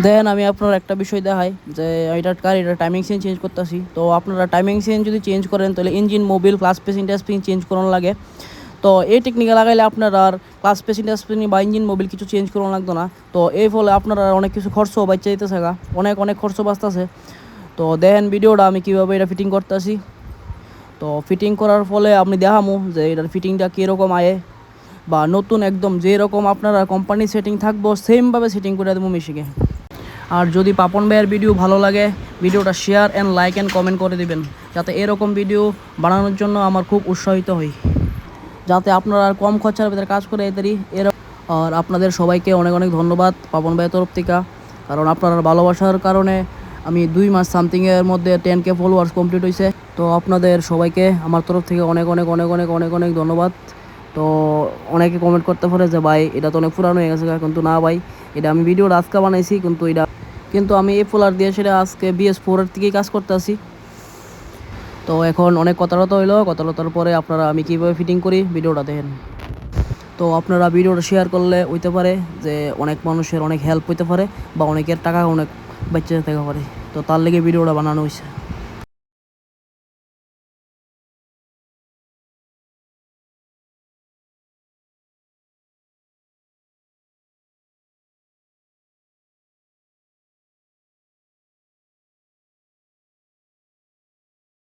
দেন আমি আপনার একটা বিষয় দেখাই যে এটা টাইমিং চেঞ্জ করতেছি। তো আপনারা টাইমিং যদি চেঞ্জ করেন তাহলে engine Mobil class পেসিং spring change করানো লাগে। তো এই টেকনিকে লাগাইলে আপনার আর ক্লাস পেসিং স্প্রিং বা ইঞ্জিন মোবিল কিছু চেঞ্জ করানো লাগতো না। তো এই ফলে আপনারা অনেক কিছু খরচও বাঁচতে যেতেছে, অনেক খরচ বাঁচতেছে। তো দেখেন ভিডিওটা আমি কীভাবে এটা ফিটিং করতেছি। তো ফিটিং করার ফলে আপনি দেখামো যে এটার ফিটিংটা কীরকম আয়ে, বা নতুন একদম যেরকম আপনারা কোম্পানি সেটিং থাকবো সেমভাবে সেটিং করে দেবো মেশিনে। আর যদি পাপন ভাইয়ের ভিডিও ভালো লাগে ভিডিওটা share and like and comment করে দিবেন, যাতে এরকম ভিডিও বানানোর জন্য আমার খুব উৎসাহিত হই, যাতে আপনারা আর কম খরচার ভিতরে কাজ করে এদেরই আর আপনাদের সবাইকে অনেক ধন্যবাদ পাপন ভাইয়ের তরফ থেকে, কারণ আপনার ভালোবাসার কারণে আমি 2 মাস সামথিংয়ের মধ্যে 10K ফলোয়ার্স কমপ্লিট হয়েছে। তো আপনাদের সবাইকে আমার তরফ থেকে অনেক ধন্যবাদ। তো অনেকে কমেন্ট করতে পারে যে ভাই এটা তো অনেক পুরানো হয়ে গেছে, কিন্তু না ভাই, এটা আমি ভিডিওটা আজকে বানাইছি, কিন্তু আমি এই ফোলার দিয়ে সেটা আজকে BS4 এর থেকেই কাজ করতে আসি। তো এখন অনেক কথাবার্তা হইলো, কথাবার্তার পরে আপনারা আমি কীভাবে ফিটিং করি ভিডিওটা দেখেন। তো আপনারা ভিডিওটা শেয়ার করলে হইতে পারে যে অনেক মানুষের অনেক হেল্প হইতে পারে, বা অনেকের টাকা অনেক বাচ্চা থাকতে পারে। তো তার লেগে ভিডিওটা বানানো হয়েছে।